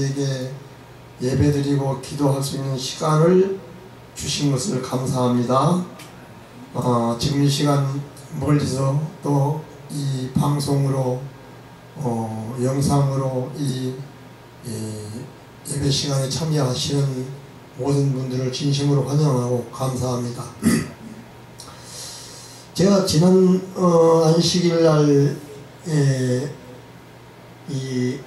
우리에게 예배드리고 기도할 수 있는 시간을 주신 것을 감사합니다. 지금 이 시간 멀리서 또 이 방송으로 영상으로 이 예배 시간에 참여하시는 모든 분들을 진심으로 환영하고 감사합니다. 제가 지난 안식일 날 이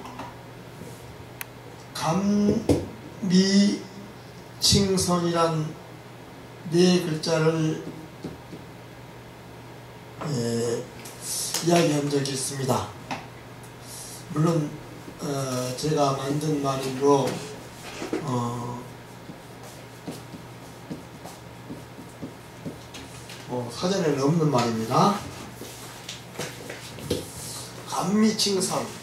감미칭선이란 네 글자를 이야기한 적이 있습니다. 물론 제가 만든 말이므로 사전에는 없는 말입니다. 감미칭선.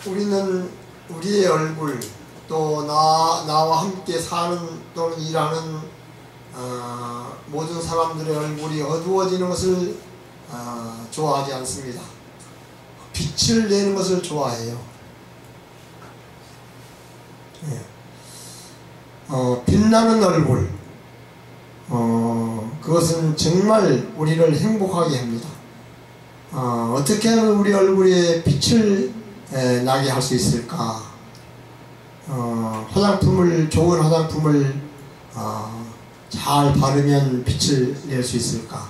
우리는 우리의 얼굴, 또 나와 함께 사는 또는 일하는 모든 사람들의 얼굴이 어두워지는 것을 좋아하지 않습니다. 빛을 내는 것을 좋아해요. 빛나는 얼굴, 그것은 정말 우리를 행복하게 합니다. 어떻게 하면 우리 얼굴에 빛을 나게 할 수 있을까? 좋은 화장품을 잘 바르면 빛을 낼 수 있을까?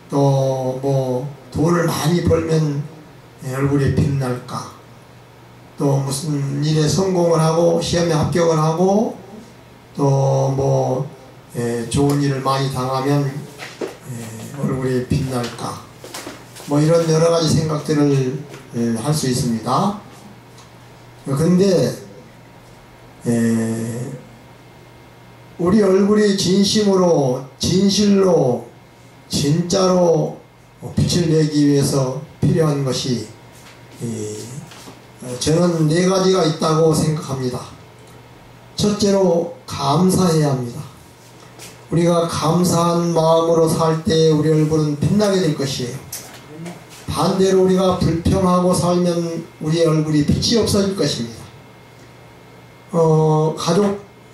또 뭐 돈을 많이 벌면 얼굴에 빛날까? 또 무슨 일에 성공을 하고 시험에 합격을 하고 또 뭐 좋은 일을 많이 당하면 얼굴에 빛날까? 뭐 이런 여러 가지 생각들을 할 수 있습니다. 그런데 우리 얼굴이 진심으로 진실로 진짜로 빛을 내기 위해서 필요한 것이 저는 네 가지가 있다고 생각합니다. 첫째로 감사해야 합니다. 우리가 감사한 마음으로 살 때 우리 얼굴은 빛나게 될 것이에요. 반대로 우리가 불평하고 살면 우리의 얼굴이 빛이 없어질 것입니다.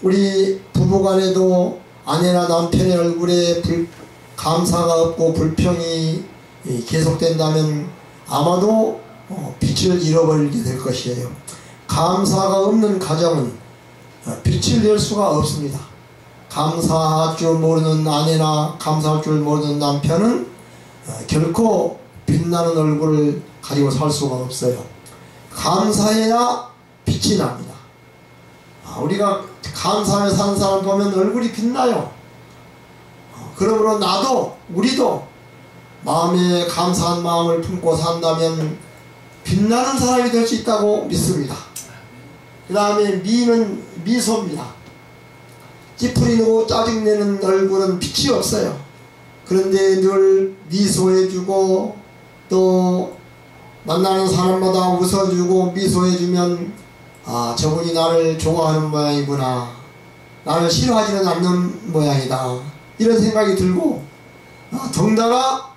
우리 부부간에도 아내나 남편의 얼굴에 감사가 없고 불평이 계속된다면 아마도 빛을 잃어버리게 될 것이에요. 감사가 없는 가정은 빛을 낼 수가 없습니다. 감사할 줄 모르는 아내나 감사할 줄 모르는 남편은 결코 빛나는 얼굴을 가지고 살 수가 없어요. 감사해야 빛이 납니다. 우리가 감사하며 사는 사람 보면 얼굴이 빛나요. 그러므로 우리도 마음에 감사한 마음을 품고 산다면 빛나는 사람이 될 수 있다고 믿습니다. 그 다음에 미는 미소입니다. 찌푸리고 짜증내는 얼굴은 빛이 없어요. 그런데 늘 미소해주고 또 만나는 사람마다 웃어주고 미소해주면 저분이 나를 좋아하는 모양이구나, 나를 싫어하지는 않는 모양이다, 이런 생각이 들고 덩달아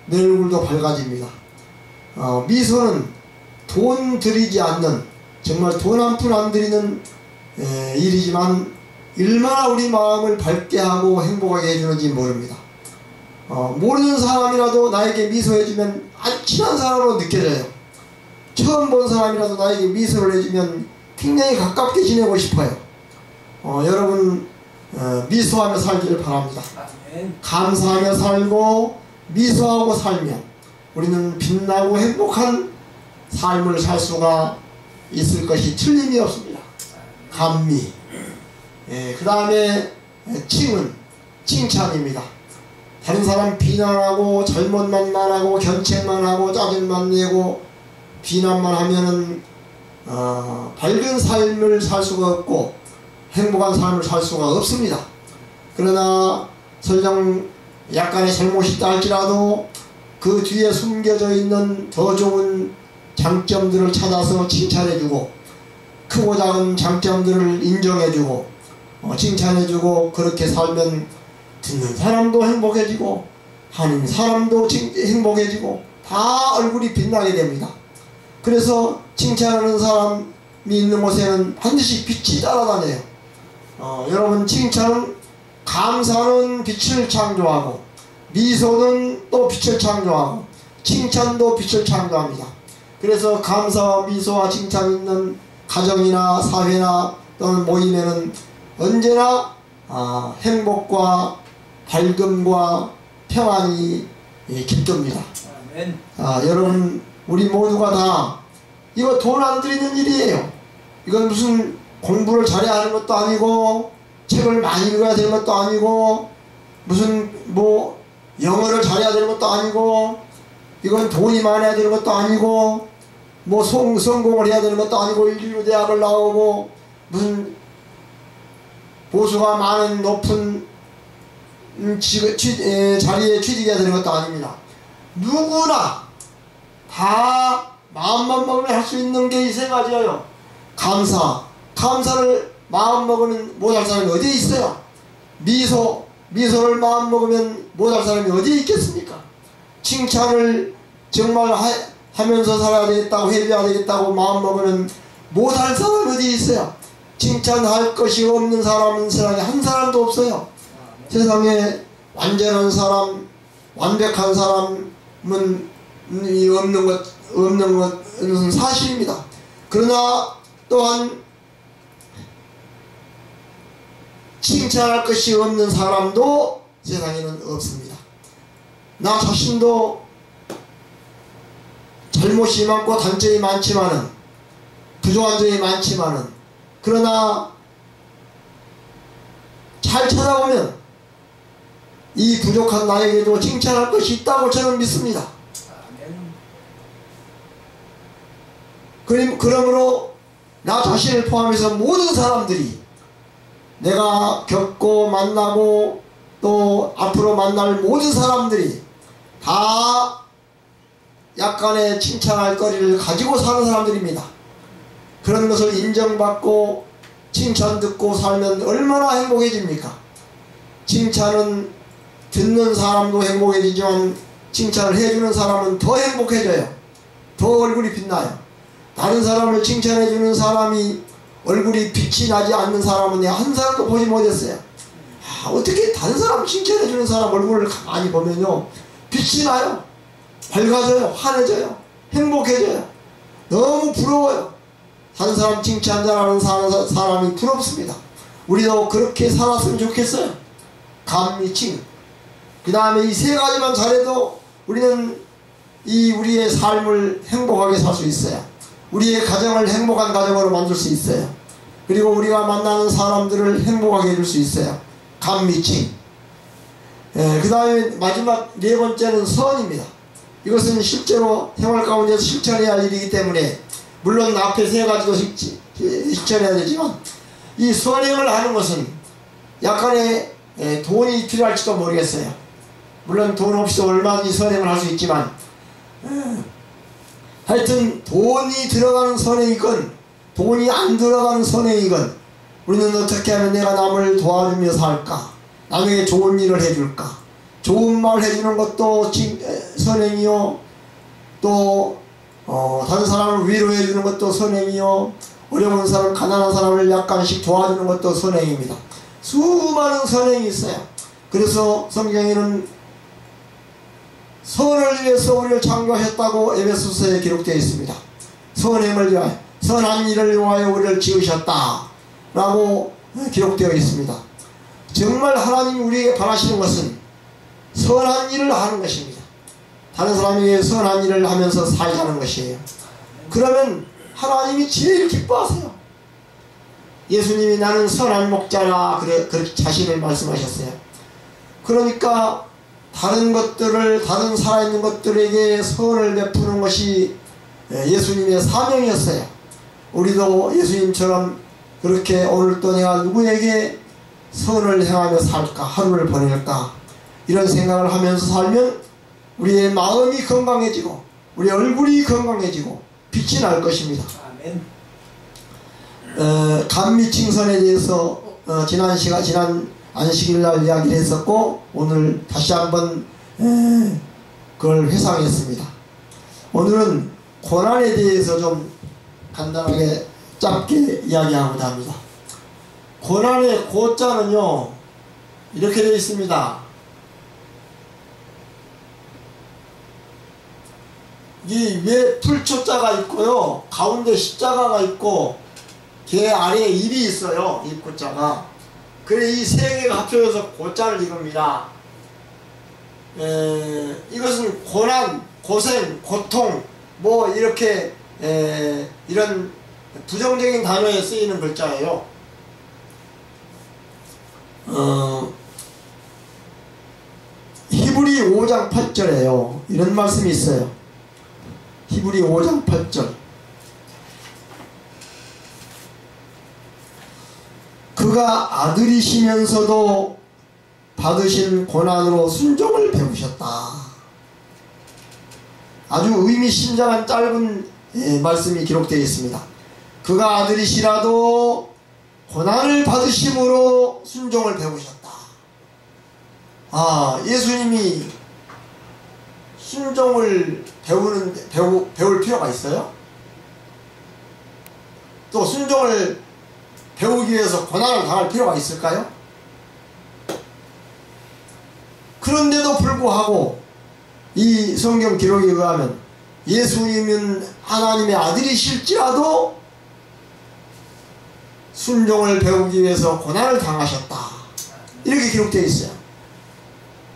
내 얼굴도 밝아집니다. 미소는 돈 들이지 않는, 정말 돈 한 푼 안 들이는 일이지만 얼마나 우리 마음을 밝게 하고 행복하게 해주는지 모릅니다. 모르는 사람이라도 나에게 미소해주면 아주 친한 사람으로 느껴져요. 처음 본 사람이라도 나에게 미소를 해주면 굉장히 가깝게 지내고 싶어요. 여러분 미소하며 살기를 바랍니다. 감사하며 살고 미소하고 살면 우리는 빛나고 행복한 삶을 살 수가 있을 것이 틀림이 없습니다. 감미. 그 다음에 칭은 칭찬입니다. 다른 사람 비난하고 잘못만 말하고 견책만 하고 짜증만 내고 비난만 하면은 밝은 삶을 살 수가 없고 행복한 삶을 살 수가 없습니다. 그러나 설령 약간의 잘못이 있다 할지라도 그 뒤에 숨겨져 있는 더 좋은 장점들을 찾아서 칭찬해주고 크고 작은 장점들을 인정해주고 칭찬해주고 그렇게 살면 듣는 사람도 행복해지고 하는 사람도 행복해지고 다 얼굴이 빛나게 됩니다. 그래서 칭찬하는 사람이 있는 곳에는 반드시 빛이 따라다녀요. 여러분, 칭찬은, 감사는 빛을 창조하고 미소는 또 빛을 창조하고 칭찬도 빛을 창조합니다. 그래서 감사와 미소와 칭찬이 있는 가정이나 사회나 또는 모임에는 언제나 행복과 밝음과 평안이 깃듭니다. 여러분, 우리 모두가 다 이거 돈 안 들이는 일이에요. 이건 무슨 공부를 잘해야 하는 것도 아니고 책을 많이 읽어야 되는 것도 아니고 무슨 뭐 영어를 잘해야 되는 것도 아니고 이건 돈이 많아야 되는 것도 아니고 뭐 성공을 해야 되는 것도 아니고 인류 대학을 나오고 무슨 보수가 많은 높은 자리에 취직해야 되는 것도 아닙니다. 누구나 다 마음만 먹으면 할 수 있는 게 이 세 가지예요. 감사를 마음 먹으면 못할 사람이 어디에 있어요? 미소를 마음 먹으면 못할 사람이 어디에 있겠습니까? 칭찬을 정말 하면서 살아야 되겠다고, 회개해야 되겠다고 마음 먹으면 못할 사람이 어디 있어요? 칭찬할 것이 없는 사람은 세상에 한 사람도 없어요. 세상에 완전한 사람, 완벽한 사람은 없는 것은 사실입니다. 그러나 또한 칭찬할 것이 없는 사람도 세상에는 없습니다. 나 자신도 잘못이 많고 단점이 많지만은, 부족한 점이 많지만은, 그러나 잘 찾아보면 이 부족한 나에게도 칭찬할 것이 있다고 저는 믿습니다. 그러므로 나 자신을 포함해서 모든 사람들이 내가 겪고 만나고 또 앞으로 만날 모든 사람들이 다 약간의 칭찬할 거리를 가지고 사는 사람들입니다. 그런 것을 인정받고 칭찬 듣고 살면 얼마나 행복해집니까? 칭찬은 듣는 사람도 행복해지지만 칭찬을 해주는 사람은 더 행복해져요. 더 얼굴이 빛나요. 다른 사람을 칭찬해주는 사람이 얼굴이 빛이 나지 않는 사람은 내가 한 사람도 보지 못했어요. 어떻게 다른 사람을 칭찬해주는 사람 얼굴을 가만히 보면요, 빛이 나요. 밝아져요. 환해져요. 행복해져요. 너무 부러워요. 다른 사람 칭찬 잘하는 사람이 부럽습니다. 우리도 그렇게 살았으면 좋겠어요. 감미칭. 그 다음에 이 세 가지만 잘해도 우리는 우리의 삶을 행복하게 살 수 있어요. 우리의 가정을 행복한 가정으로 만들 수 있어요. 그리고 우리가 만나는 사람들을 행복하게 해줄 수 있어요. 감미칭. 그 다음에 마지막 네 번째는 선입니다. 이것은 실제로 생활 가운데서 실천해야 할 일이기 때문에, 물론 앞에 세 가지도 실천해야 되지만, 이 선행을 하는 것은 약간의 돈이 필요할지도 모르겠어요. 물론 돈 없이도 얼마든지 선행을 할 수 있지만, 하여튼 돈이 들어가는 선행이건 돈이 안 들어가는 선행이건 우리는 어떻게 하면 내가 남을 도와주며 살까, 남에게 좋은 일을 해줄까, 좋은 말 해주는 것도 선행이요, 또 다른 사람을 위로해주는 것도 선행이요, 어려운 사람, 가난한 사람을 약간씩 도와주는 것도 선행입니다. 수많은 선행이 있어요. 그래서 성경에는 선을 위해서 우리를 창조하셨다고 에베소서에 기록되어 있습니다. 선행을 위하여, 선한 일을 위하여 우리를 지으셨다 라고 기록되어 있습니다. 정말 하나님이 우리에게 바라시는 것은 선한 일을 하는 것입니다. 다른 사람에게 선한 일을 하면서 살자는 것이에요. 그러면 하나님이 제일 기뻐하세요. 예수님이 나는 선한 목자라 그렇게 자신을 말씀하셨어요. 그러니까 다른 살아있는 것들에게 선을 베푸는 것이 예수님의 사명이었어요. 우리도 예수님처럼 그렇게 오늘 또 내가 누구에게 선을 행하며 살까, 하루를 보낼까, 이런 생각을 하면서 살면 우리의 마음이 건강해지고 우리 얼굴이 건강해지고 빛이 날 것입니다. 감미칭선에 대해서 지난 안식일날 이야기를 했었고, 오늘 다시 한번 그걸 회상했습니다. 오늘은 고난에 대해서 좀 간단하게 짧게 이야기하고자 합니다. 고난의 고자는요 이렇게 되어 있습니다. 이 위에 풀초자가 있고요, 가운데 십자가가 있고 걔 아래에 입이 있어요. 입고자가. 그래 이 세 개가 합쳐져서 고자를 이룹니다. 이것은 고난, 고생, 고통 뭐 이렇게 이런 부정적인 단어에 쓰이는 글자예요. 히브리 5장 8절에요 이런 말씀이 있어요. 히브리 5장 8절. 그가 아들이시면서도 받으신 고난으로 순종을 배우셨다. 아주 의미심장한 짧은 말씀이 기록되어 있습니다. 그가 아들이시라도 고난을 받으심으로 순종을 배우셨다. 예수님이 순종을 배울 필요가 있어요? 또 순종을 배우기 위해서 고난을 당할 필요가 있을까요? 그런데도 불구하고 이 성경 기록에 의하면 예수님은 하나님의 아들이실지라도 순종을 배우기 위해서 고난을 당하셨다. 이렇게 기록되어 있어요.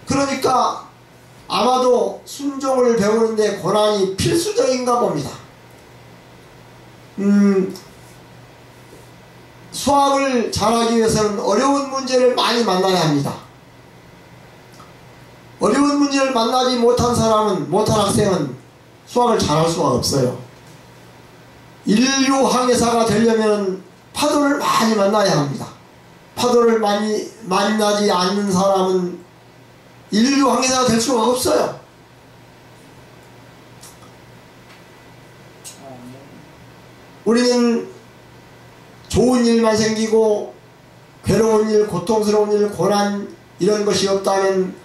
그러니까 아마도 순종을 배우는데 고난이 필수적인가 봅니다. 수학을 잘하기 위해서는 어려운 문제를 많이 만나야 합니다. 어려운 문제를 만나지 못한 학생은 수학을 잘할 수가 없어요. 인류 항해사가 되려면 파도를 많이 만나야 합니다. 파도를 많이 만나지 않는 사람은 인류 항해사가 될 수가 없어요. 우리는 좋은 일만 생기고 괴로운 일, 고통스러운 일, 고난 이런 것이 없다면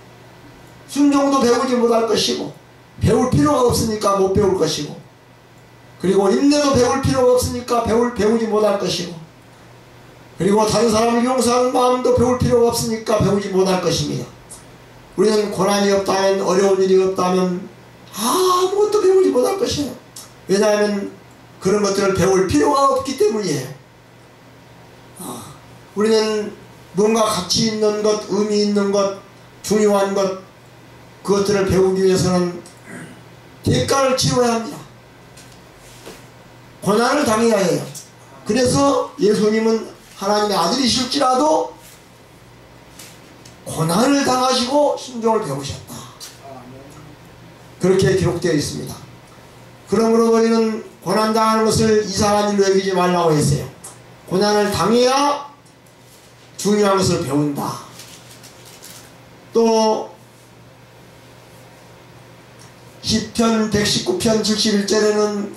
순종도 배우지 못할 것이고 배울 필요가 없으니까 못 배울 것이고 그리고 인내도 배울 필요가 없으니까 배우지 못할 것이고 그리고 다른 사람을 용서하는 마음도 배울 필요가 없으니까 배우지 못할 것입니다. 우리는 고난이 없다면 어려운 일이 없다면 아무것도 배우지 못할 것이에요. 왜냐하면 그런 것들을 배울 필요가 없기 때문이에요. 우리는 뭔가 가치 있는 것, 의미 있는 것, 중요한 것 그것들을 배우기 위해서는 대가를 치러야 합니다. 고난을 당해야 해요. 그래서 예수님은 하나님의 아들이실지라도 고난을 당하시고 순종을 배우셨다. 그렇게 기록되어 있습니다. 그러므로 우리는 고난당하는 것을 이상한 일로 여기지 말라고 했어요. 고난을 당해야 중요한 것을 배운다. 또 시편 119편 71절에는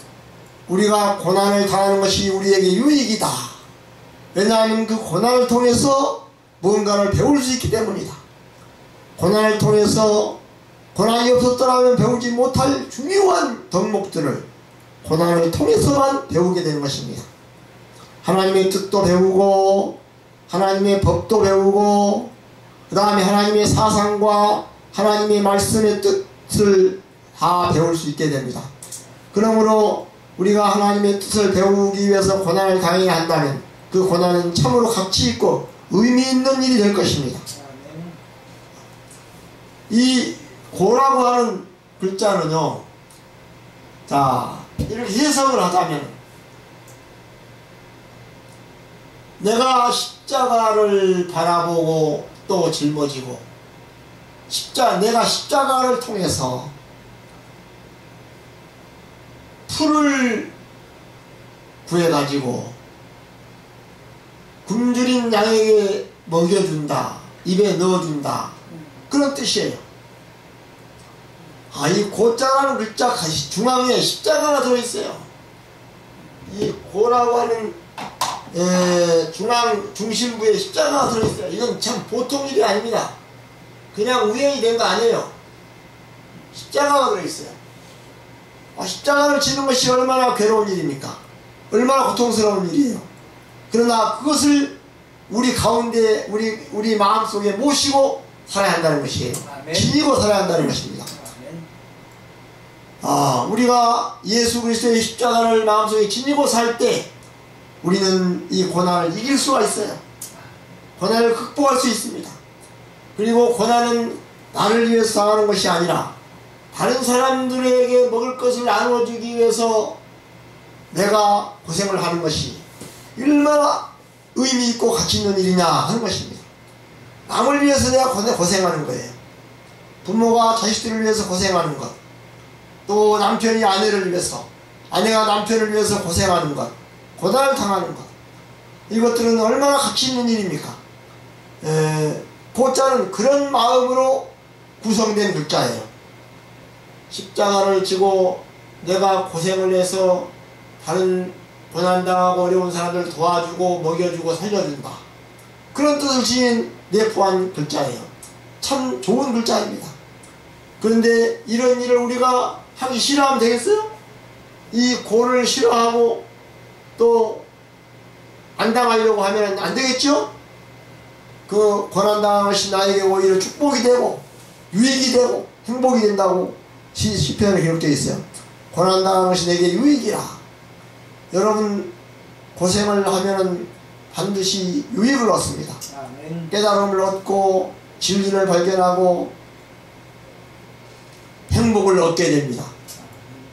우리가 고난을 당하는 것이 우리에게 유익이다. 왜냐하면 그 고난을 통해서 무언가를 배울 수 있기 때문이다. 고난을 통해서 고난이 없었더라면 배우지 못할 중요한 덕목들을 고난을 통해서만 배우게 되는 것입니다. 하나님의 뜻도 배우고 하나님의 법도 배우고 그 다음에 하나님의 사상과 하나님의 말씀의 뜻을 다 배울 수 있게 됩니다. 그러므로 우리가 하나님의 뜻을 배우기 위해서 고난을 당해야 한다면 그 고난은 참으로 가치 있고 의미 있는 일이 될 것입니다. 이 고라고 하는 글자는요, 자 이렇게 해석을 하자면 내가 십자가를 바라보고 또 짊어지고 내가 십자가를 통해서 풀을 구해가지고 굶주린 양에게 먹여준다, 입에 넣어준다, 그런 뜻이에요. 이 고자라는 글자 중앙에 십자가가 들어있어요. 이 고라고 하는 중심부에 십자가가 들어있어요. 이건 참 보통 일이 아닙니다. 그냥 우연히 된 거 아니에요. 십자가가 들어있어요. 십자가를 지는 것이 얼마나 괴로운 일입니까? 얼마나 고통스러운 일이에요. 그러나 그것을 우리 가운데 우리 마음속에 모시고 살아야 한다는 것이에요. 지니고 살아야 한다는 것입니다. 우리가 예수 그리스도의 십자가를 마음속에 지니고 살 때 우리는 이 고난을 이길 수가 있어요. 고난을 극복할 수 있습니다. 그리고 고난은 나를 위해서 당하는 것이 아니라 다른 사람들에게 먹을 것을 나눠주기 위해서 내가 고생을 하는 것이 얼마나 의미 있고 가치 있는 일이냐 하는 것입니다. 남을 위해서 내가 고생하는 거예요. 부모가 자식들을 위해서 고생하는 것, 또 남편이 아내를 위해서, 아내가 남편을 위해서 고생하는 것, 고난을 당하는 것, 이것들은 얼마나 가치 있는 일입니까? 고자는 그런 마음으로 구성된 글자예요. 십자가를 지고 내가 고생을 해서 다른 고난당하고 어려운 사람들 도와주고 먹여주고 살려준다, 그런 뜻을 지닌 내포한 글자예요. 참 좋은 글자입니다. 그런데 이런 일을 우리가 하기 싫어하면 되겠어요? 이 고를 싫어하고 또 안 당하려고 하면 안 되겠죠? 그 고난당한 것이 나에게 오히려 축복이 되고 유익이 되고 행복이 된다고 시편에 기록되어 있어요. 고난당한 것이 내게 유익이라. 여러분, 고생을 하면은 반드시 유익을 얻습니다. 아멘. 깨달음을 얻고 진리를 발견하고 행복을 얻게 됩니다.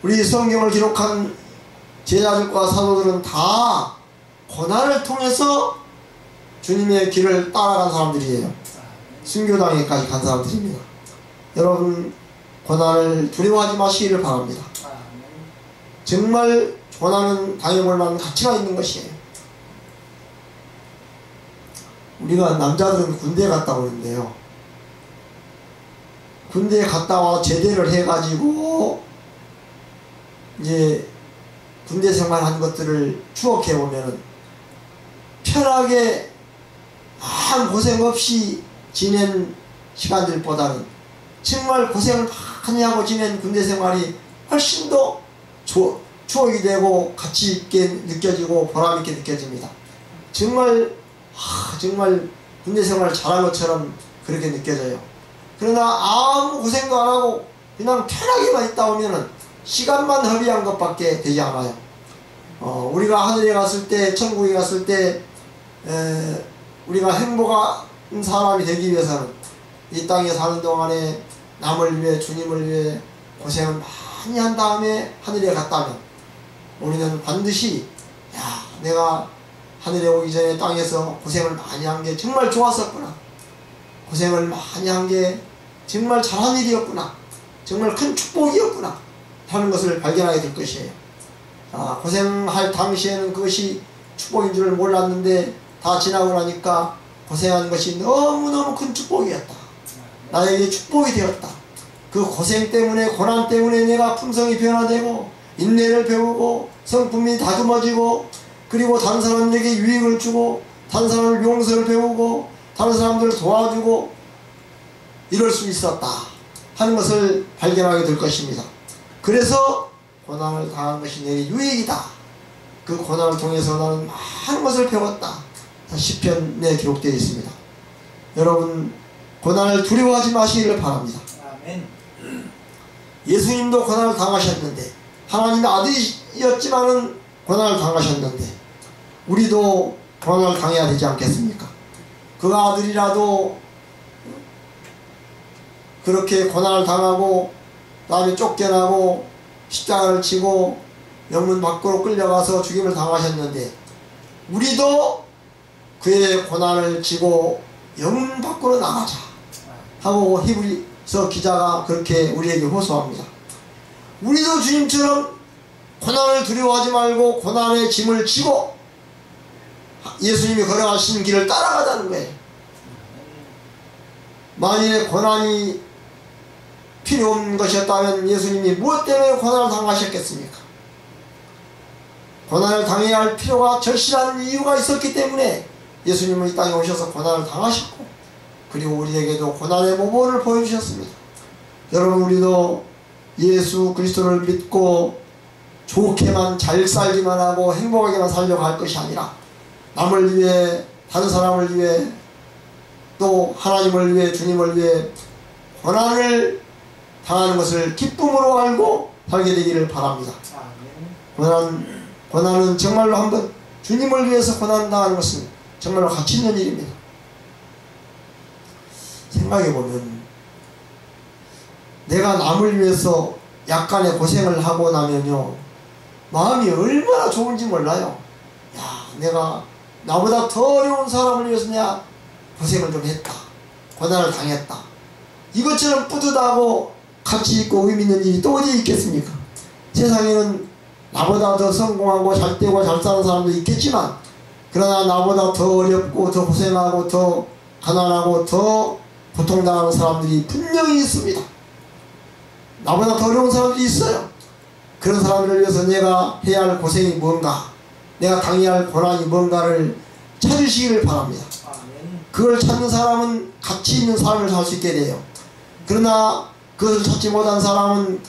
우리 성경을 기록한 제자들과 사도들은 다 고난을 통해서 주님의 길을 따라간 사람들이에요. 순교당에까지 간 사람들입니다. 여러분, 고난을 두려워하지 마시기를 바랍니다. 정말 고난은 당해볼 만한 가치가 있는 것이에요. 우리가 남자들은 군대에 갔다 오는데요, 군대에 갔다 와 제대를 해가지고 이제 군대 생활한 것들을 추억해 보면은 편하게 아무 고생 없이 지낸 시간들보다는 정말 고생을 많이 하고 지낸 군대 생활이 훨씬 더 추억이 되고 가치 있게 느껴지고 보람 있게 느껴집니다. 정말 군대 생활을 잘한 것처럼 그렇게 느껴져요. 그러나 아무 고생도 안 하고 그냥 편하게만 있다 오면은 시간만 허비한 것밖에 되지 않아요. 우리가 하늘에 갔을 때, 천국에 갔을 때 우리가 행복한 사람이 되기 위해서는 이 땅에 사는 동안에 남을 위해, 주님을 위해 고생을 많이 한 다음에 하늘에 갔다면 우리는 반드시 내가 하늘에 오기 전에 땅에서 고생을 많이 한 게 정말 좋았었구나, 고생을 많이 한 게 정말 잘한 일이었구나, 정말 큰 축복이었구나 하는 것을 발견하게 될 것이에요. 고생할 당시에는 그것이 축복인 줄 몰랐는데 다 지나고 나니까 고생한 것이 너무너무 큰 축복이었다, 나에게 축복이 되었다. 그 고생 때문에, 고난 때문에 내가 품성이 변화되고 인내를 배우고 성품이 다듬어지고, 그리고 다른 사람에게 유익을 주고 다른 사람을 용서를 배우고 다른 사람들을 도와주고 이럴 수 있었다 하는 것을 발견하게 될 것입니다. 그래서 고난을 당한 것이 내게 유익이다, 그 고난을 통해서 나는 많은 것을 배웠다, 시편에 기록되어 있습니다. 여러분, 고난을 두려워하지 마시기를 바랍니다. 아멘. 예수님도 고난을 당하셨는데, 하나님의 아들이었지만은 고난을 당하셨는데 우리도 고난을 당해야 되지 않겠습니까? 그 아들이라도 그렇게 고난을 당하고 다음에 쫓겨나고 십자가를 치고 영문 밖으로 끌려가서 죽임을 당하셨는데 우리도 그의 고난을 지고 영문 밖으로 나가자 하고 히브리서 기자가 그렇게 우리에게 호소합니다. 우리도 주님처럼 고난을 두려워하지 말고 고난의 짐을 지고 예수님이 걸어가신 길을 따라가자는 거예요. 만일에 고난이 필요 없는 것이었다면 예수님이 무엇 때문에 고난을 당하셨겠습니까? 고난을 당해야 할 필요가 절실한 이유가 있었기 때문에 예수님은 이 땅에 오셔서 고난을 당하셨고, 그리고 우리에게도 고난의 모범을 보여주셨습니다. 여러분, 우리도 예수 그리스도를 믿고 좋게만 잘 살기만 하고 행복하게만 살려고 할 것이 아니라 남을 위해, 다른 사람을 위해, 또 하나님을 위해, 주님을 위해 고난을 당하는 것을 기쁨으로 알고 살게 되기를 바랍니다. 고난은 정말로 한번 주님을 위해서 고난 당하는 것은 정말로 가치 있는 일입니다. 생각해보면 내가 남을 위해서 약간의 고생을 하고 나면요, 마음이 얼마나 좋은지 몰라요. 야, 내가 나보다 더 어려운 사람을 위해서 내가 고생을 좀 했다, 고난을 당했다, 이것처럼 뿌듯하고 가치있고 의미있는 일이 또 어디 있겠습니까? 세상에는 나보다 더 성공하고 잘 되고 잘 사는 사람도 있겠지만, 그러나 나보다 더 어렵고 더 고생하고 더 가난하고 더 고통당하는 사람들이 분명히 있습니다. 나보다 더 어려운 사람들이 있어요. 그런 사람들을 위해서 내가 해야 할 고생이 뭔가, 내가 당해야 할 고난이 뭔가를 찾으시기를 바랍니다. 그걸 찾는 사람은 가치 있는 삶을 살 수 있게 돼요. 그러나 그것을 찾지 못한 사람은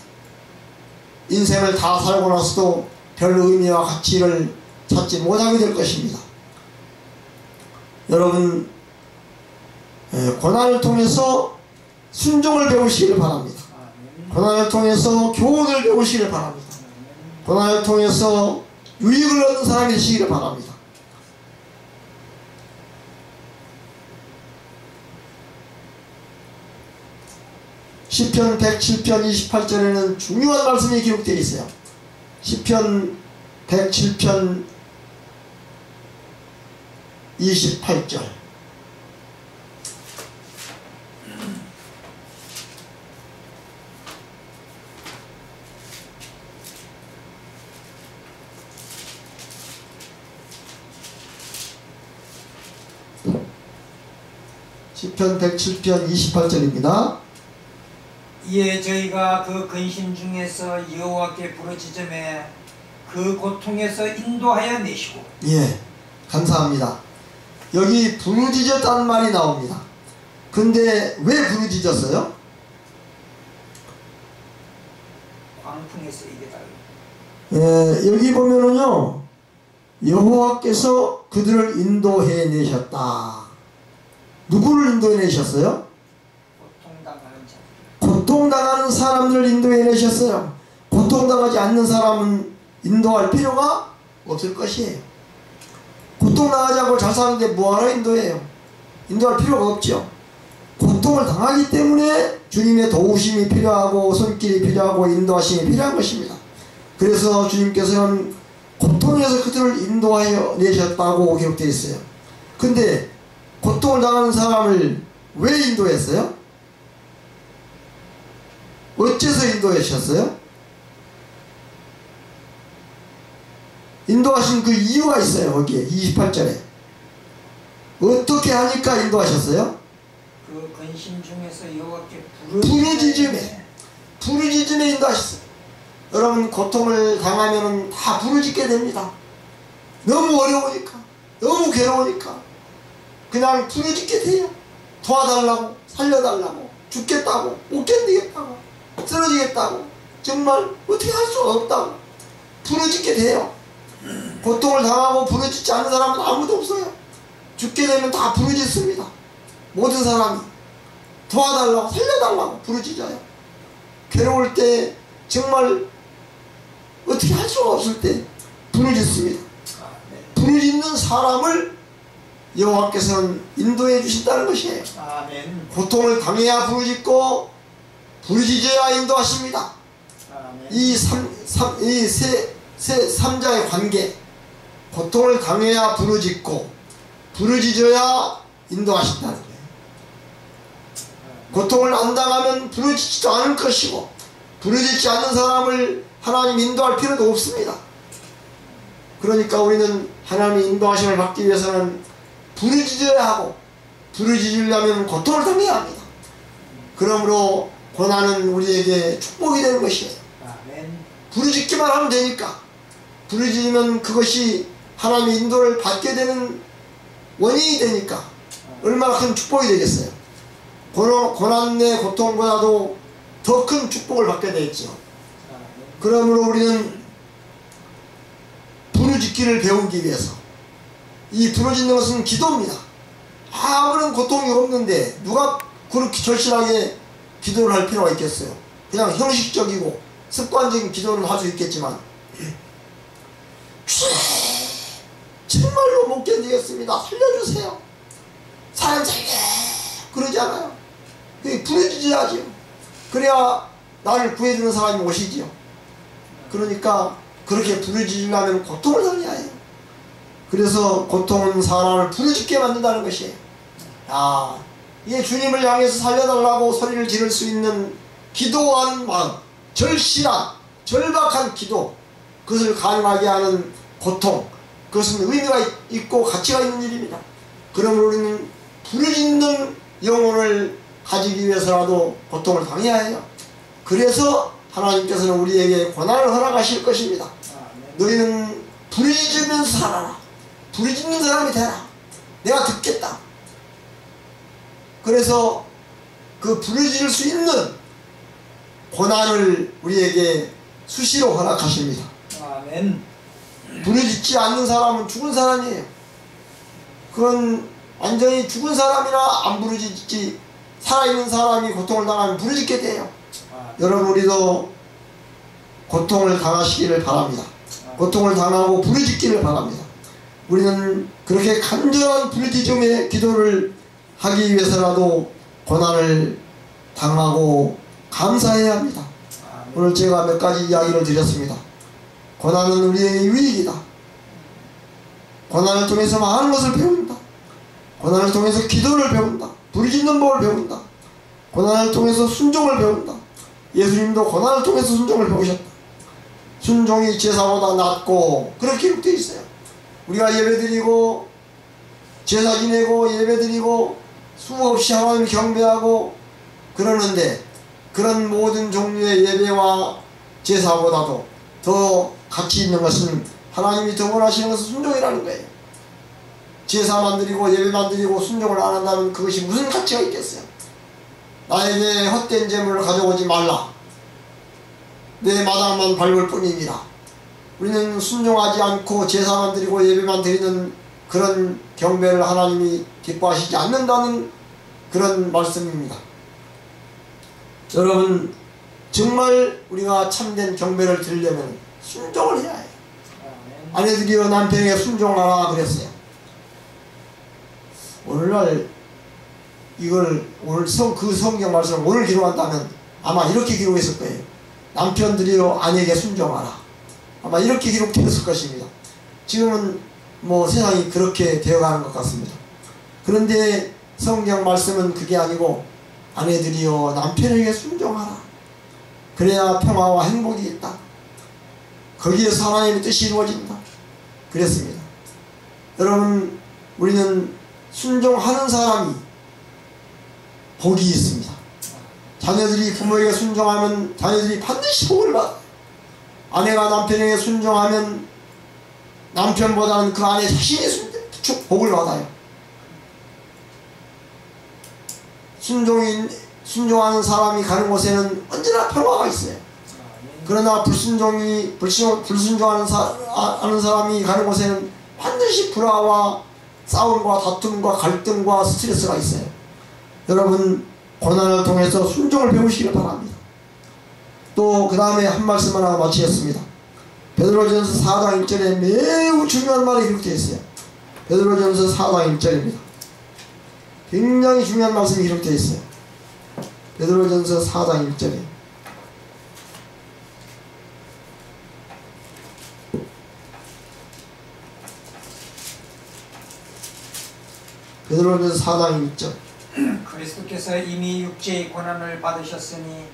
인생을 다 살고 나서도 별 의미와 가치를 찾지 못하게 될 것입니다. 여러분, 고난을 통해서 순종을 배우시기를 바랍니다. 고난을 통해서 교훈을 배우시기를 바랍니다. 고난을 통해서 유익을 얻는 사람이 되시기를 바랍니다. 시편 107편 28절에는 중요한 말씀이 기록되어 있어요. 시편 107편 28절. 시편 107편 28절입니다. 이에 저희가 그 근심 중에서 여호와께 부르짖음에 그 고통에서 인도하여 내시고. 예, 감사합니다. 여기 부르짖었다는 말이 나옵니다. 근데 왜 부르짖었어요? 광풍에서 이겨달라. 예, 여기 보면은요, 여호와께서 그들을 인도해 내셨다. 누구를 인도해 내셨어요? 고통당하는 사람들을 인도해 내셨어요. 고통당하지 않는 사람은 인도할 필요가 없을 것이에요. 고통당하지 않고 잘 사는데 뭐하러 인도해요? 인도할 필요가 없죠. 고통을 당하기 때문에 주님의 도우심이 필요하고 손길이 필요하고 인도하심이 필요한 것입니다. 그래서 주님께서는 고통에서 그들을 인도하여 내셨다고 기록되어 있어요. 근데 고통을 당하는 사람을 왜 인도했어요? 어째서 인도하셨어요? 인도하신 그 이유가 있어요. 거기에 28절에 어떻게 하니까 인도하셨어요? 그 근심 중에서 여호와께 부르짖음에 인도하셨어요. 여러분, 고통을 당하면 다 부르짖게 됩니다. 너무 어려우니까, 너무 괴로우니까 그냥 부르짖게 돼요. 도와달라고, 살려달라고, 죽겠다고, 못 견디겠다고, 쓰러지겠다고, 정말 어떻게 할 수가 없다고 부르짖게 돼요. 고통을 당하고 부르짖지 않는 사람은 아무도 없어요. 죽게 되면 다 부르짖습니다. 모든 사람이 도와달라고, 살려달라고 부르짖어요. 괴로울 때, 정말 어떻게 할 수가 없을 때 부르짖습니다. 부르짖는 사람을 여호와께서는 인도해 주신다는 것이에요. 아멘. 고통을 당해야 부르짖고 부르짖어야 인도하십니다. 아멘. 이 삼자의 관계, 고통을 당해야 부르짖고 부르짖어야 인도하신다는 거예요. 고통을 안 당하면 부르짖지도 않을 것이고, 부르짖지 않는 사람을 하나님 인도할 필요도 없습니다. 그러니까 우리는 하나님의 인도하심을 받기 위해서는 부르짖어야 하고, 부르짖으려면 고통을 당해야 합니다. 그러므로 고난은 우리에게 축복이 되는 것이에요. 부르짖기만 하면 되니까, 부르짖으면 그것이 하나님의 인도를 받게 되는 원인이 되니까 얼마나 큰 축복이 되겠어요. 고난의 고통보다도 더 큰 축복을 받게 되겠죠. 그러므로 우리는 부르짖기를 배우기 위해서. 이 부르짖는 것은 기도입니다. 아무런 고통이 없는데 누가 그렇게 절실하게 기도를 할 필요가 있겠어요? 그냥 형식적이고 습관적인 기도는 할 수 있겠지만, 정말로 못 견디겠습니다, 살려주세요, 사람 살려, 그러지 않아요. 부르짖어야지요. 그래야 나를 구해주는 사람이 오시지요. 그러니까 그렇게 부르짖으려면 고통을 당해야 해요. 그래서 고통은 사람을 부르짖게 만든다는 것이에요. 이게 주님을 향해서 살려달라고 소리를 지를 수 있는 기도하는 마음, 절실한 절박한 기도, 그것을 가능하게 하는 고통, 그것은 의미가 있고 가치가 있는 일입니다. 그러므로 우리는 부르짖는 영혼을 가지기 위해서라도 고통을 당해야 해요. 그래서 하나님께서는 우리에게 고난을 허락하실 것입니다. 너희는 부르짖으면서 살아라, 부르짖는 사람이 되라, 내가 듣겠다. 그래서 그 부르짖을 수 있는 고난을 우리에게 수시로 허락하십니다. 아멘. 부르짖지 않는 사람은 죽은 사람이에요. 그건 완전히 죽은 사람이나 안 부르짖지, 살아있는 사람이 고통을 당하면 부르짖게 돼요. 여러분, 우리도 고통을 당하시기를 바랍니다. 고통을 당하고 부르짖기를 바랍니다. 우리는 그렇게 간절한 부르짖음의 기도를 하기 위해서라도 고난을 당하고 감사해야 합니다. 오늘 제가 몇 가지 이야기를 드렸습니다. 고난은 우리의 유익이다. 고난을 통해서 많은 것을 배운다. 고난을 통해서 기도를 배운다. 부르짖는 법을 배운다. 고난을 통해서 순종을 배운다. 예수님도 고난을 통해서 순종을 배우셨다. 순종이 제사보다 낫고, 그렇게 기록되어 있어요. 우리가 예배드리고 제사 지내고 예배드리고 수없이 하나님 경배하고 그러는데, 그런 모든 종류의 예배와 제사보다도 더 가치 있는 것은 하나님이 더 원하시는 것은 순종이라는 거예요. 제사만 드리고 예배만 드리고 순종을 안 한다면 그것이 무슨 가치가 있겠어요? 나에게 헛된 재물을 가져오지 말라, 내 마당만 밟을 뿐이니라. 우리는 순종하지 않고 제사만 드리고 예배만 드리는 그런 경배를 하나님이 기뻐하시지 않는다는 그런 말씀입니다. 여러분, 정말 우리가 참된 경배를 드리려면 순종을 해야 해요. 아내들이여 남편에게 순종하라 그랬어요. 오늘날 이걸 오늘 그 성경 말씀을 오늘 기록한다면 아마 이렇게 기록했을 거예요. 남편들이여 아내에게 순종하라. 아마 이렇게 기록되었을 것입니다. 지금은 뭐 세상이 그렇게 되어가는 것 같습니다. 그런데 성경 말씀은 그게 아니고 아내들이여 남편에게 순종하라. 그래야 평화와 행복이 있다. 거기에서 하나님의 뜻이 이루어진다. 그랬습니다. 여러분, 우리는 순종하는 사람이 복이 있습니다. 자녀들이 부모에게 순종하면 자녀들이 반드시 복을 받아요. 아내가 남편에게 순종하면 남편보다는 그 아내 자신이 복을 받아요. 순종하는 사람이 가는 곳에는 언제나 평화가 있어요. 그러나 불순종하는 사람이 가는 곳에는 반드시 불화와 싸움과 다툼과 갈등과 스트레스가 있어요. 여러분, 고난을 통해서 순종을 배우시길 바랍니다. 또 그 다음에 한 말씀 하나 마치겠습니다. 베드로전서 4장 1절에 매우 중요한 말이 기록되어 있어요. 베드로전서 4장 1절입니다. 굉장히 중요한 말씀이 기록되어 있어요. 베드로전서 4장 1절에 베드로전서 4장 1절 그리스도께서 이미 육체의 고난을 받으셨으니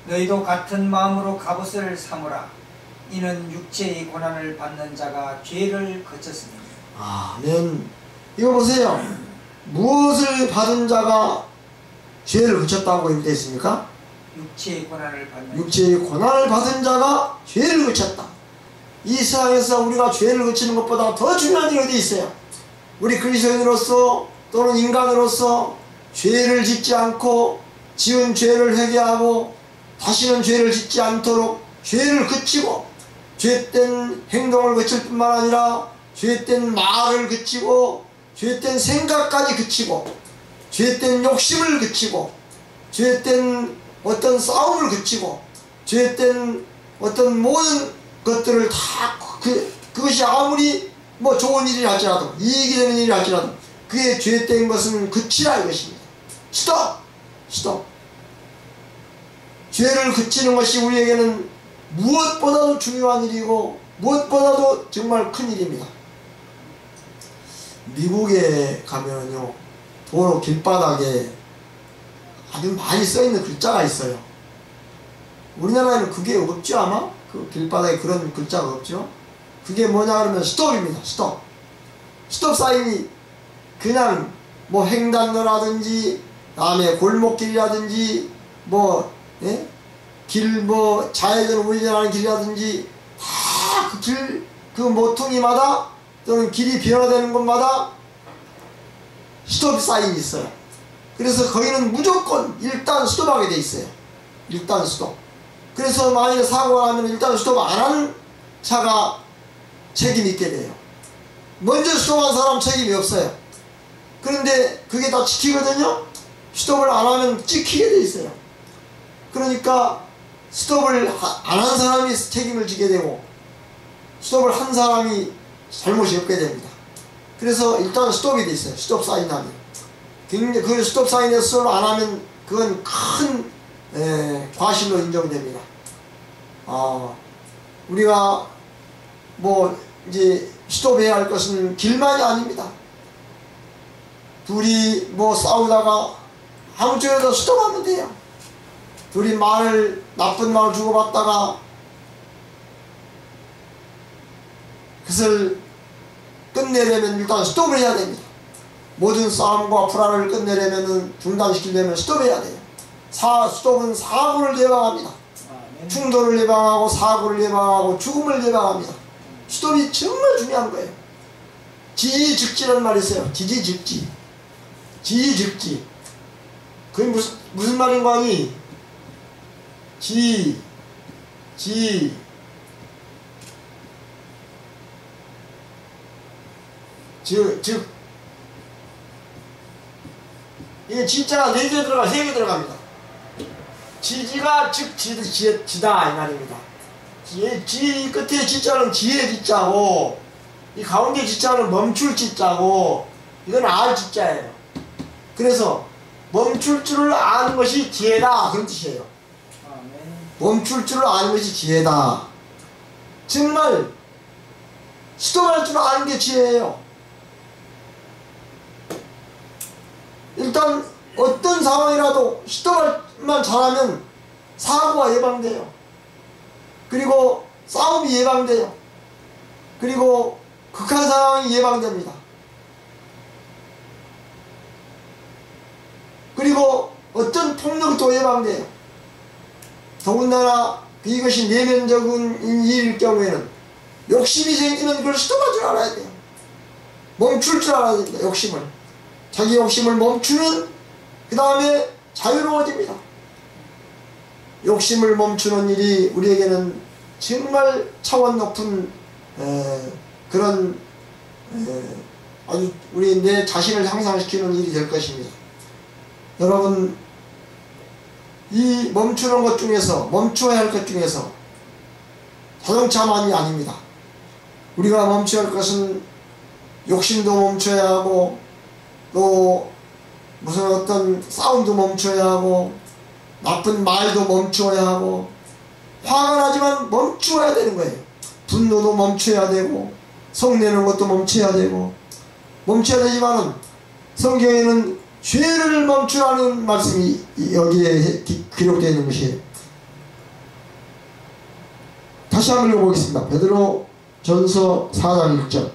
너희도 같은 마음으로 갑옷을 삼으라. 이는 육체의 고난을 받는 자가 죄를 거쳤습니다. 아멘. 이거 보세요. 무엇을 받은 자가 죄를 거쳤다고 얘기되어 있습니까? 육체의 고난을 받는 육체의 고난을 받은 자가 죄를 거쳤다. 이 세상에서 우리가 죄를 거치는 것보다 더 중요한 일이 어디 있어요? 우리 그리스도인으로서 또는 인간으로서 죄를 짓지 않고 지은 죄를 회개하고 다시는 죄를 짓지 않도록 죄를 그치고 죄된 행동을 그칠 뿐만 아니라 죄된 말을 그치고 죄된 생각까지 그치고 죄된 욕심을 그치고 죄된 어떤 싸움을 그치고 죄된 어떤 모든 것들을 다 그것이 아무리 뭐 좋은 일이 할지라도 이익이 되는 일이 할지라도 그의 죄된 것은 그치라 이것입니다. 스톱. 죄를 그치는 것이 우리에게는 무엇보다도 중요한 일이고 무엇보다도 정말 큰 일입니다. 미국에 가면요 도로 길바닥에 아주 많이 써있는 글자가 있어요. 우리나라에는 그게 없죠 아마? 그 길바닥에 그런 글자가 없죠. 그게 뭐냐 그러면 스톱입니다. 스톱 사인이 그냥 뭐 횡단로라든지 다음에 골목길이라든지 뭐 길 뭐 좌회전 우회전하는 길이라든지 다 그 길 그 모퉁이마다 또는 길이 변화되는 곳마다 스톱 사인이 있어요. 그래서 거기는 무조건 일단 스톱하게 돼 있어요. 일단 스톱. 그래서 만약에 사고가 나면 일단 스톱 안 하는 차가 책임이 있게 돼요. 먼저 스톱한 사람 책임이 없어요. 그런데 그게 다 지키거든요. 스톱을 안 하면 찍히게 돼 있어요. 그러니까 스톱을 안 한 사람이 책임을 지게 되고 스톱을 한 사람이 잘못이 없게 됩니다. 그래서 일단 스톱이 돼 있어요. 스톱 사인 하면. 굉장히 그 스톱 사인에서 스톱을 안 하면 그건 큰 과실로 인정됩니다. 우리가 뭐 이제 스톱해야 할 것은 길만이 아닙니다. 둘이 뭐 싸우다가 아무 쪽에도 스톱하면 돼요. 둘이 나쁜 말을 주고받다가 그것을 끝내려면 일단 스톱을 해야 됩니다. 모든 싸움과 불화를 끝내려면 중단시키려면 스톱해야 돼요. 스톱은 사고를 예방합니다. 충돌을 예방하고 사고를 예방하고 죽음을 예방합니다. 스톱이 정말 중요한 거예요. 지지즉지라는 말이 있어요. 지지즉지. 그게 무슨 말인가 하니 이게 진짜가 4개 들어가 3개 들어갑니다. 지지가 즉 지다 이 말입니다. 지 끝에 지자는 지혜 지자고 이 가운데 지자는 멈출 지자고 이건 알 지자예요. 그래서 멈출 줄을 아는 것이 지혜다 그런 뜻이에요. 멈출 줄을 아는 것이 지혜다. 정말 스톱할 줄 아는 게 지혜예요. 일단 어떤 상황이라도 스톱만 잘하면 사고가 예방돼요. 그리고 싸움이 예방돼요. 그리고 극한 상황이 예방됩니다. 그리고 어떤 폭력도 예방돼요. 더군다나 이것이 내면적인 일일 경우에는 욕심이 생기면 그걸 스톱할 줄 알아야 돼요. 멈출 줄 알아야 됩니다. 욕심을. 자기 욕심을 멈추면 그 다음에 자유로워집니다. 욕심을 멈추는 일이 우리에게는 정말 차원 높은 그런 아주 내 자신을 향상시키는 일이 될 것입니다. 여러분 이 멈추는 것 중에서 멈춰야 할 것 중에서 자동차만이 아닙니다. 우리가 멈춰야 할 것은 욕심도 멈춰야 하고 또 무슨 어떤 싸움도 멈춰야 하고 나쁜 말도 멈춰야 하고 화가 나지만 멈춰야 되는 거예요. 분노도 멈춰야 되고 성내는 것도 멈춰야 되고 멈춰야 되지만은 성경에는 죄를 멈추라는 말씀이 여기에 기록되어 있는 것이에요. 다시 한번 읽어보겠습니다. 베드로 전서 4장 1절.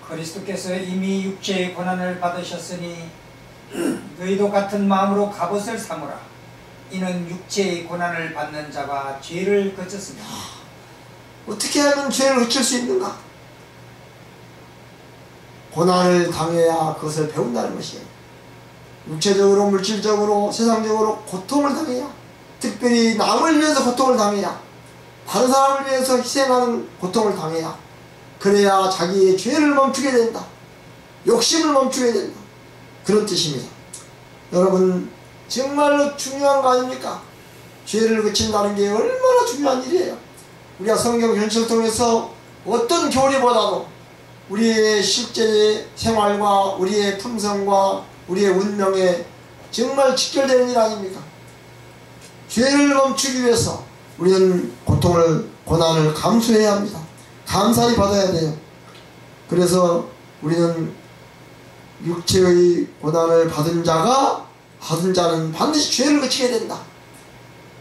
그리스도께서 이미 육체의 고난을 받으셨으니 너희도 같은 마음으로 갑옷을 삼으라. 이는 육체의 고난을 받는 자가 죄를 그쳤습니다. 어떻게 하면 죄를 그칠 수 있는가? 고난을 당해야 그것을 배운다는 것이에요. 육체적으로 물질적으로 세상적으로 고통을 당해야 특별히 남을 위해서 고통을 당해야 다른 사람을 위해서 희생하는 고통을 당해야 그래야 자기의 죄를 멈추게 된다. 욕심을 멈추게 된다. 그런 뜻입니다. 여러분 정말로 중요한 거 아닙니까? 죄를 그친다는 게 얼마나 중요한 일이에요. 우리가 성경 현실을 통해서 어떤 교리보다도 우리의 실제의 생활과 우리의 품성과 우리의 운명에 정말 직결되는 일 아닙니까? 죄를 멈추기 위해서 우리는 고통을, 고난을 감수해야 합니다. 감사히 받아야 돼요. 그래서 우리는 육체의 고난을 받은 자는 반드시 죄를 그치게 된다.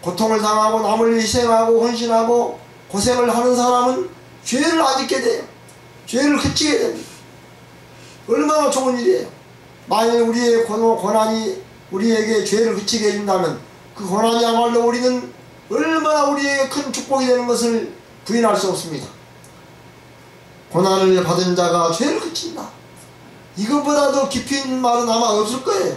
고통을 당하고 남을 위해 희생하고 헌신하고 고생을 하는 사람은 죄를 안 짓게 돼요. 죄를 그치게 됩니다. 얼마나 좋은 일이에요. 만일 우리의 고난이 우리에게 죄를 그치게 해준다면 그 고난이야말로 우리는 얼마나 우리에게 큰 축복이 되는 것을 부인할 수 없습니다. 고난을 받은 자가 죄를 그친다. 이것보다 더 깊이 있는 말은 아마 없을 거예요.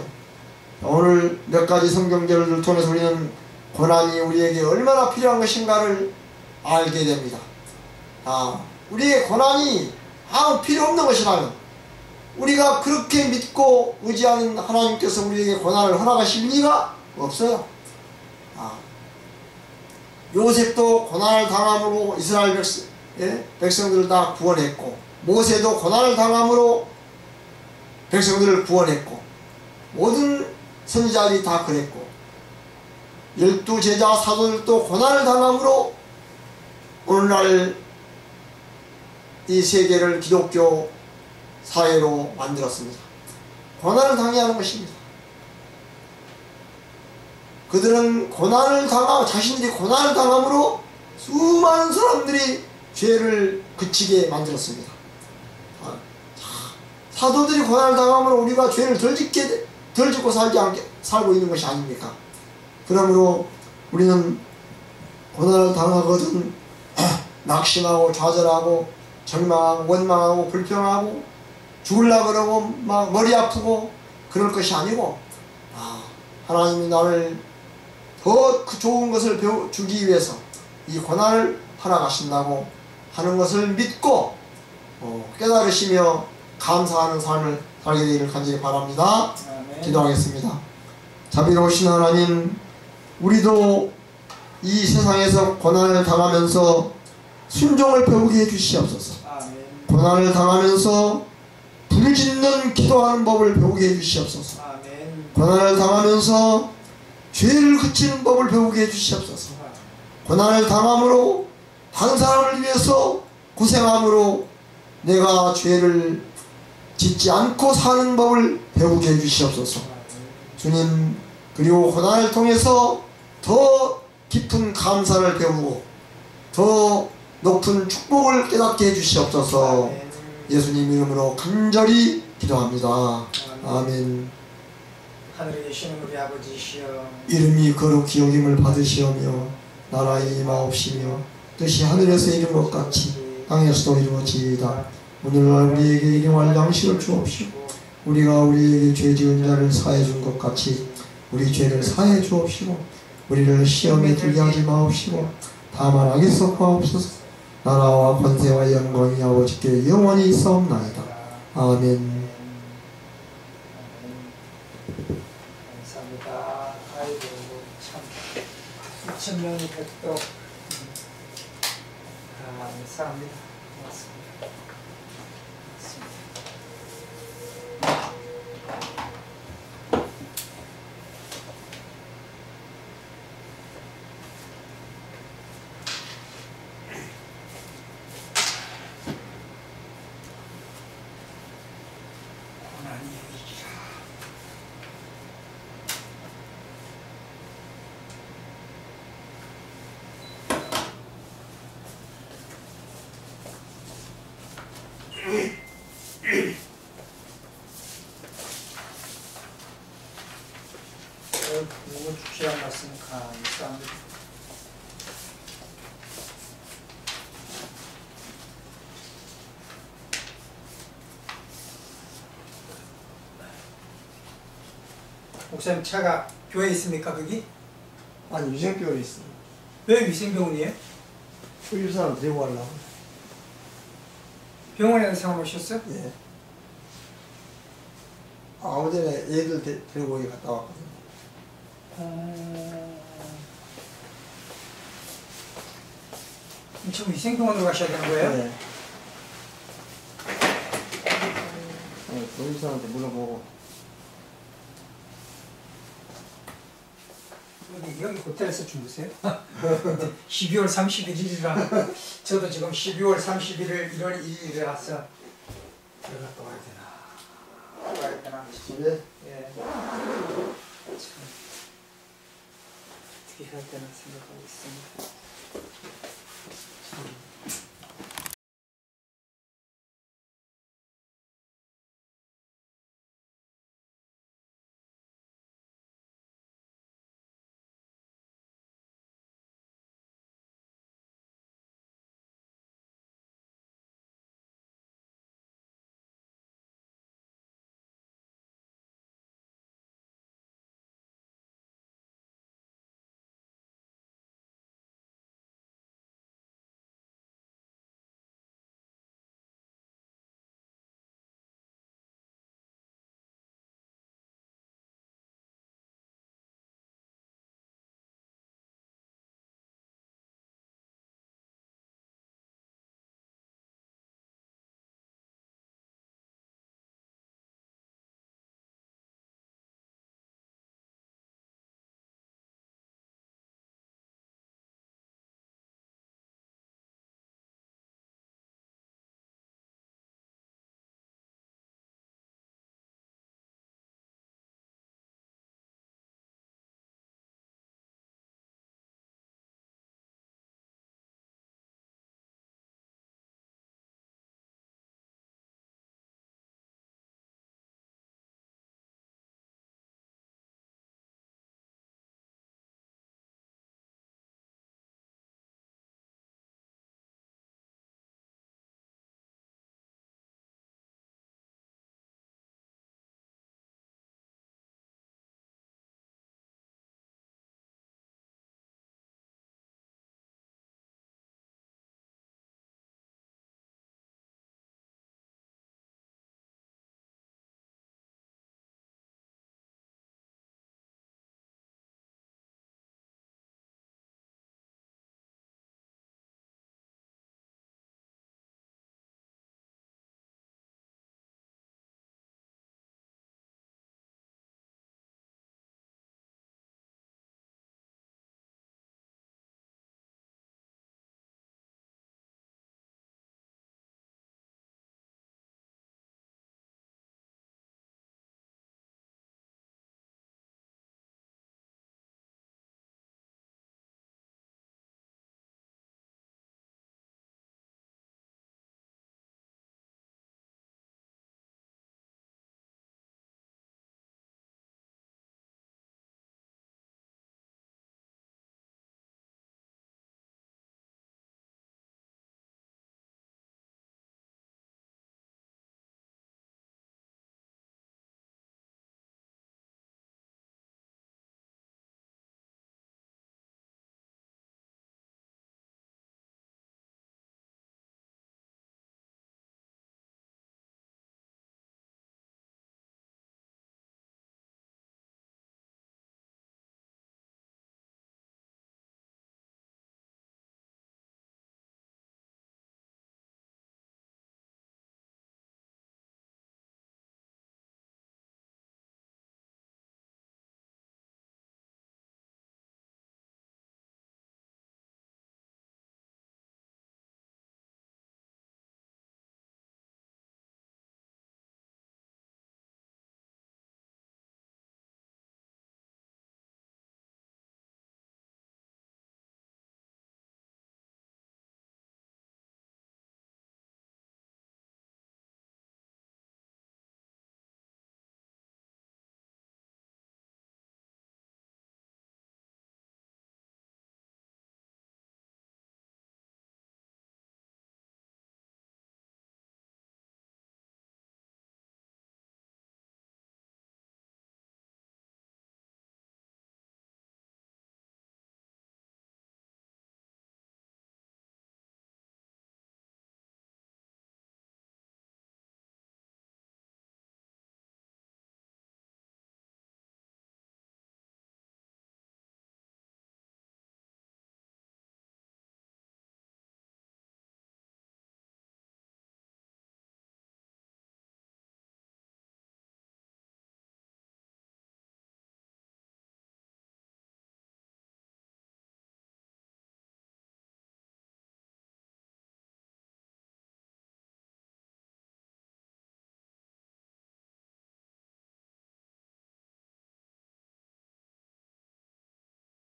오늘 몇 가지 성경절을 통해서 우리는 고난이 우리에게 얼마나 필요한 것인가를 알게 됩니다. 우리의 고난이 아무 필요 없는 것이라면 우리가 그렇게 믿고 의지하는 하나님께서 우리에게 고난을 허락하실 리가 없어요. 요셉도 고난을 당함으로 이스라엘 백성들을 다 구원했고, 모세도 고난을 당함으로 백성들을 구원했고, 모든 선지자들이 다 그랬고, 12제자 사도들도 고난을 당함으로 오늘날 이 세계를 기독교 사회로 만들었습니다. 고난을 당해야 하는 것입니다. 그들은 자신들이 고난을 당함으로 수많은 사람들이 죄를 그치게 만들었습니다. 사도들이 고난을 당함으로 우리가 죄를 덜 짓고 살고 있는 것이 아닙니까? 그러므로 우리는 고난을 당하거든 낙심하고 좌절하고 절망하고 원망하고 불평하고 죽으려고 그러고 막 머리 아프고 그럴 것이 아니고, 하나님이 나를 더 그 좋은 것을 주기 위해서 이 고난을 허락하신다고 하는 것을 믿고 깨달으시며 감사하는 삶을 살게 되기를 간절히 바랍니다. 아멘. 기도하겠습니다. 자비로우신 하나님, 우리도 이 세상에서 고난을 당하면서 순종을 배우게 해주시옵소서. 아멘. 고난을 당하면서 부르짖는 기도하는 법을 배우게 해주시옵소서. 아멘. 고난을 당하면서 죄를 그치는 법을 배우게 해주시옵소서. 고난을 당함으로 다른 사람을 위해서 고생함으로 내가 죄를 짓지 않고 사는 법을 배우게 해주시옵소서. 주님, 그리고 고난을 통해서 더 깊은 감사를 배우고 더 높은 축복을 깨닫게 해주시옵소서. 예수님 이름으로 간절히 기도합니다. 아멘. 하늘에 계시는 우리 아버지시여, 이름이 거룩히 여김을 받으시오며 나라의 임하옵시며 뜻이 하늘에서 이룬 것 같이 땅에서도 이루어지이다. 오늘날 우리에게 일용할 양식을 주옵시고 우리가 우리에게 죄 지은 자를 사해 준 것 같이 우리 죄를 사해 주옵시고 우리를 시험에 들게 하지 마옵시고 다만 악에서 구하옵소서. 나라와 권세와 영광이 아버지께 영원히 있사옵나이다. 아멘. 감사합니다. 아이고 참 수천 명이 백도 감사합니다. 고맙습니다. 누구 주시한 말씀 감사합니다. 목사님 차가 교회에 있습니까 거기? 아니 위생병원에 있습니다. 왜 위생병원이에요? 의사를 데리고 가려고. 병원에서 세워놓으셨어요? 예. 아무 전에 애들 데리고 여기 갔다 왔거든요. 지금 위생병원으로 가셔야 되는 거예요? 네. 의사한테 물어보고. 여기 호텔에서 주무세요? 12월 31일이라 저도 지금 12월 31일 1월 1일이라서 제가 또 와야 되나 와야 되나 집에? 예. 참 어떻게 해야 되나 생각하고 있습니다. 참.